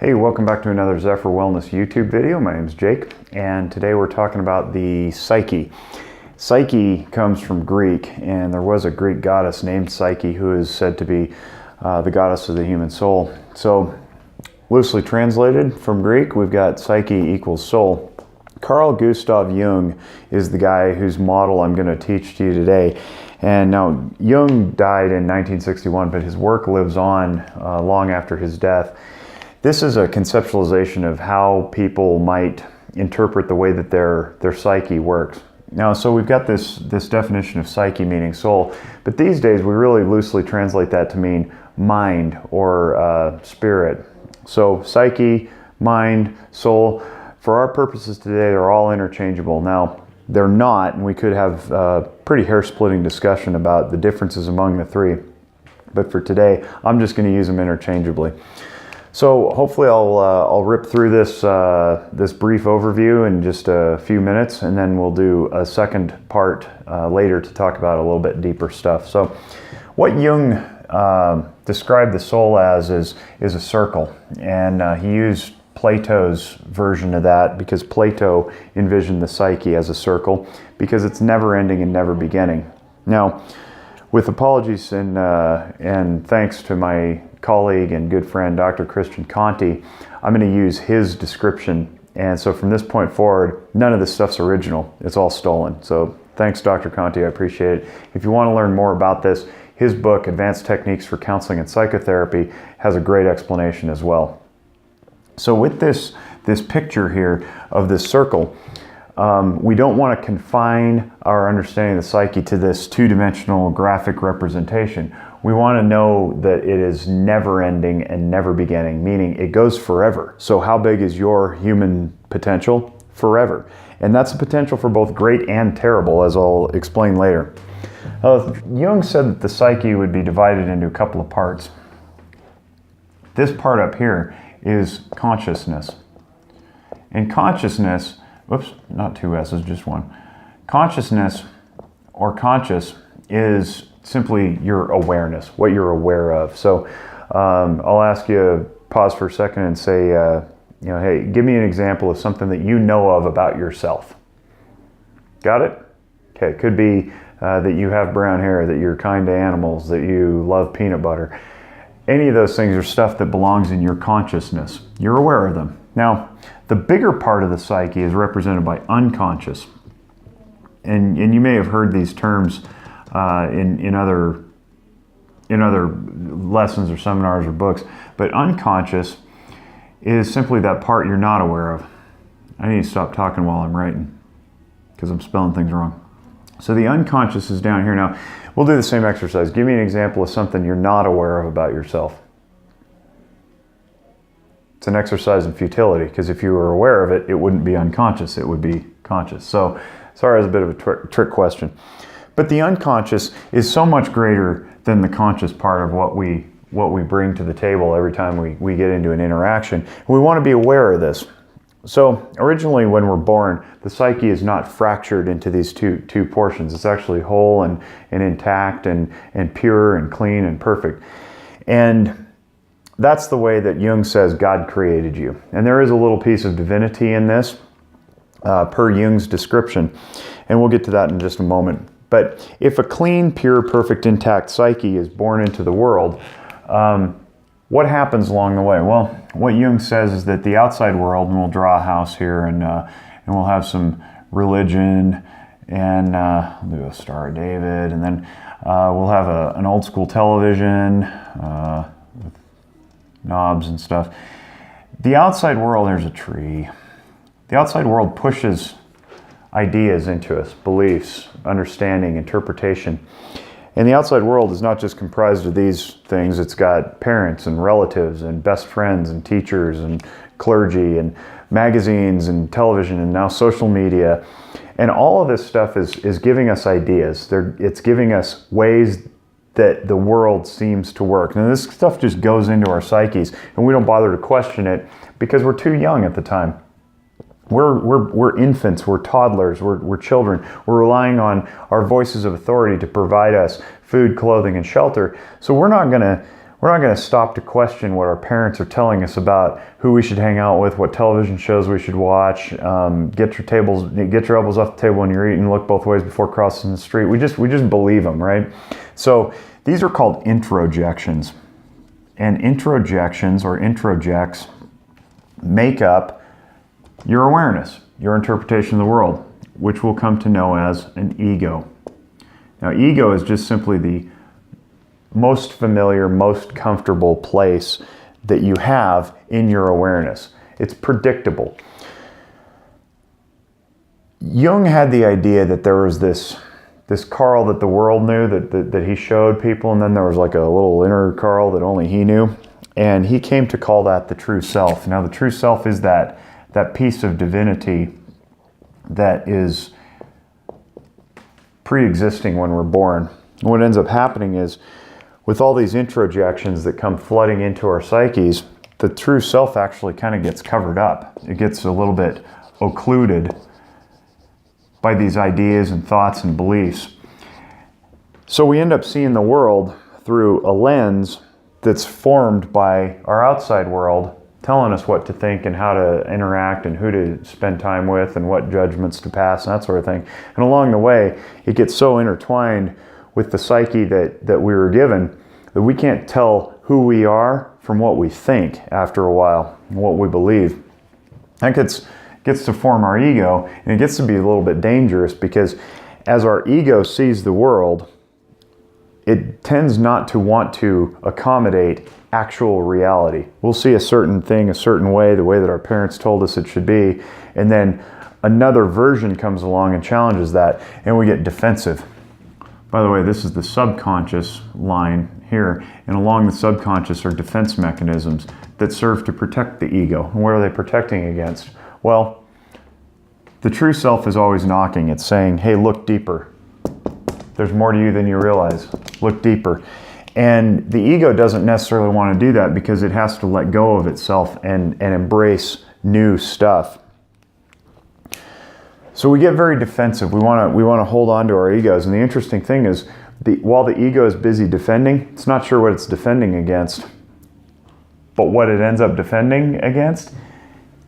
Hey, welcome back to another Zephyr Wellness YouTube video. My name is Jake, and today we're talking about the Psyche. Psyche comes from Greek, and there was a Greek goddess named Psyche who is said to be the goddess of the human soul. So, loosely translated from Greek, we've got Psyche equals soul. Carl Jung is the guy whose model I'm going to teach to you today. And now, Jung died in 1961, but his work lives on long after his death. This is a conceptualization of how people might interpret the way that their psyche works. Now, so we've got this definition of psyche meaning soul, but these days we really loosely translate that to mean mind or spirit. So psyche, mind, soul, for our purposes today, they're all interchangeable. Now, they're not, and we could have a pretty hair-splitting discussion about the differences among the three. But for today, I'm just going to use them interchangeably. So hopefully I'll rip through this brief overview in just a few minutes, and then we'll do a second part later to talk about a little bit deeper stuff. So what Jung described the soul as is a circle, and he used Plato's version of that because Plato envisioned the psyche as a circle because it's never ending and never beginning. Now, with apologies and thanks to my colleague and good friend, Dr. Christian Conti, I'm going to use his description. And so from this point forward, none of this stuff's original. It's all stolen. So thanks, Dr. Conti. I appreciate it. If you want to learn more about this, his book, Advanced Techniques for Counseling and Psychotherapy, has a great explanation as well. So with this picture here of this circle, we don't want to confine our understanding of the psyche to this two-dimensional graphic representation. We want to know that it is never ending and never beginning, meaning it goes forever. So how big is your human potential? Forever. And that's the potential for both great and terrible, as I'll explain later. Jung said that the psyche would be divided into a couple of parts. This part up here is consciousness. And consciousness, whoops, not two S's, just one. Consciousness or conscious is simply your awareness, what you're aware of. So I'll ask you to pause for a second and say, hey, give me an example of something that you know of about yourself. Got it? Okay, it could be that you have brown hair, that you're kind to animals, that you love peanut butter. Any of those things are stuff that belongs in your consciousness. You're aware of them. Now, the bigger part of the psyche is represented by unconscious. And you may have heard these terms in other lessons or seminars or books, but unconscious is simply that part you're not aware of. I need to stop talking while I'm writing because I'm spelling things wrong. So the unconscious is down here. Now, we'll do the same exercise. Give me an example of something you're not aware of about yourself. It's an exercise in futility, because if you were aware of it, it wouldn't be unconscious, it would be conscious. So, sorry, it's a bit of a trick question. But the unconscious is so much greater than the conscious part of what we bring to the table every time we get into an interaction. We want to be aware of this. So, originally when we're born, the psyche is not fractured into these two portions. It's actually whole and intact and pure and clean and perfect. And that's the way that Jung says God created you. And there is a little piece of divinity in this, per Jung's description. And we'll get to that in just a moment. But if a clean, pure, perfect, intact psyche is born into the world, what happens along the way? Well, what Jung says is that the outside world, and we'll draw a house here, and we'll have some religion, and we'll do a Star of David, and then we'll have an old school television with knobs and stuff. The outside world, there's a tree. The outside world pushes ideas into us, beliefs, understanding, interpretation. And the outside world is not just comprised of these things. It's got parents and relatives and best friends and teachers and clergy and magazines and television and now social media. And all of this stuff is giving us ideas. It's giving us ways that the world seems to work. Now this stuff just goes into our psyches and we don't bother to question it because we're too young at the time. We're infants, we're toddlers, we're children. We're relying on our voices of authority to provide us food, clothing, and shelter. So we're not gonna We're not going to stop to question what our parents are telling us about who we should hang out with, what television shows we should watch. Get your elbows off the table when you're eating. Look both ways before crossing the street. We just believe them, right? So these are called introjections, and introjections or introjects make up your awareness, your interpretation of the world, which we'll come to know as an ego. Now, ego is just simply the most familiar, most comfortable place that you have in your awareness. It's predictable. Jung had the idea that there was this Carl that the world knew, that he showed people, and then there was like a little inner Carl that only he knew. And he came to call that the true self. Now, the true self is that piece of divinity that is pre-existing when we're born. And what ends up happening is, with all these introjections that come flooding into our psyches, the true self actually kind of gets covered up. It gets a little bit occluded by these ideas and thoughts and beliefs. So we end up seeing the world through a lens that's formed by our outside world, telling us what to think and how to interact and who to spend time with and what judgments to pass and that sort of thing. And along the way, it gets so intertwined with the psyche that we were given that we can't tell who we are from what we think after a while, and what we believe. That gets to form our ego, and it gets to be a little bit dangerous because as our ego sees the world, it tends not to want to accommodate actual reality. We'll see a certain thing a certain way, the way that our parents told us it should be, and then another version comes along and challenges that, and we get defensive. By the way, this is the subconscious line here, and along the subconscious are defense mechanisms that serve to protect the ego. And what are they protecting against? Well, the true self is always knocking. It's saying, hey, look deeper. There's more to you than you realize. Look deeper. And the ego doesn't necessarily want to do that because it has to let go of itself and embrace new stuff. So we get very defensive. We want to hold on to our egos. And the interesting thing is, while the ego is busy defending, it's not sure what it's defending against. But what it ends up defending against,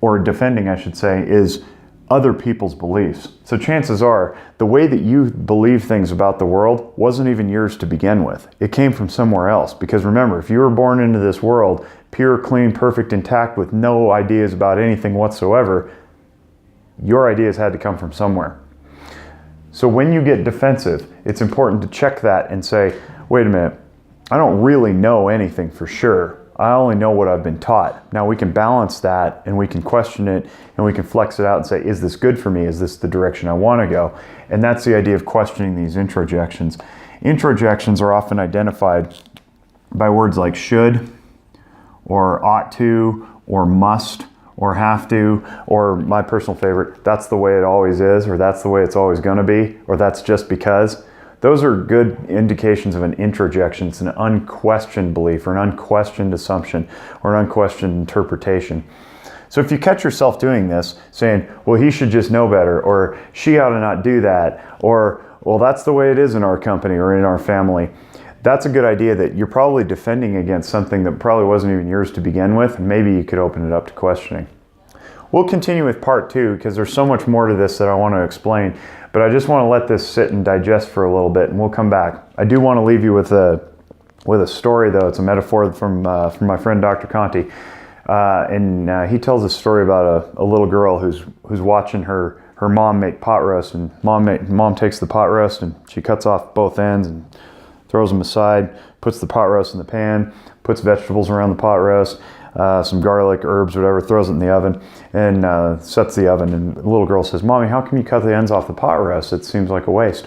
or defending, I should say, is other people's beliefs. So chances are, the way that you believe things about the world wasn't even yours to begin with. It came from somewhere else. Because remember, if you were born into this world, pure, clean, perfect, intact, with no ideas about anything whatsoever, your ideas had to come from somewhere. So when you get defensive, it's important to check that and say, wait a minute, I don't really know anything for sure. I only know what I've been taught. Now we can balance that and we can question it and we can flex it out and say, is this good for me? Is this the direction I want to go? And that's the idea of questioning these introjections. Introjections are often identified by words like should, or ought to, or must, or have to, or my personal favorite, that's the way it always is, or that's the way it's always going to be, or that's just because. Those are good indications of an introjection. It's an unquestioned belief, or an unquestioned assumption, or an unquestioned interpretation. So if you catch yourself doing this, saying, well, he should just know better, or she ought to not do that, or, well, that's the way it is in our company or in our family, that's a good idea that you're probably defending against something that probably wasn't even yours to begin with. Maybe you could open it up to questioning. We'll continue with part 2 because there's so much more to this that I want to explain, but I just want to let this sit and digest for a little bit, and we'll come back. I do want to leave you with a story, though. It's a metaphor from my friend Dr. Conti, and he tells a story about a little girl who's watching her mom make pot roast, and mom takes the pot roast and she cuts off both ends and throws them aside, puts the pot roast in the pan, puts vegetables around the pot roast, some garlic, herbs, whatever, throws it in the oven, and sets the oven. And the little girl says, Mommy, how come you cut the ends off the pot roast? It seems like a waste.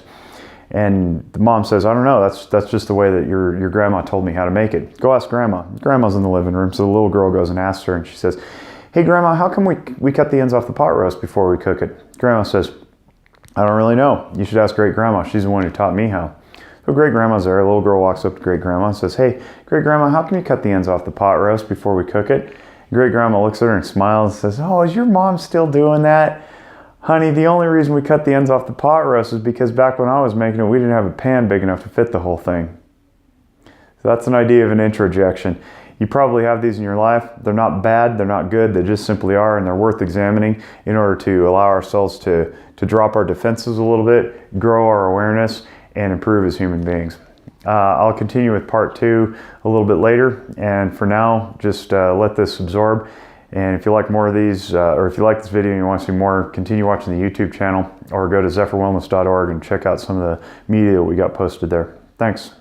And the mom says, I don't know, that's just the way that your grandma told me how to make it. Go ask Grandma. Grandma's in the living room, so the little girl goes and asks her, and she says, hey, Grandma, how come we cut the ends off the pot roast before we cook it? Grandma says, I don't really know. You should ask Great Grandma. She's the one who taught me how. So Great Grandma's there. A little girl walks up to Great Grandma and says, hey, Great Grandma, how come you cut the ends off the pot roast before we cook it? Great Grandma looks at her and smiles and says, oh, is your mom still doing that? Honey, the only reason we cut the ends off the pot roast is because back when I was making it, we didn't have a pan big enough to fit the whole thing. So that's an idea of an introjection. You probably have these in your life. They're not bad, they're not good, they just simply are, and they're worth examining in order to allow ourselves to drop our defenses a little bit, grow our awareness, and improve as human beings. I'll continue with part 2 a little bit later, and for now, just let this absorb. And if you like more of these, or if you like this video and you want to see more, continue watching the YouTube channel, or go to zephyrwellness.org and check out some of the media that we got posted there. Thanks.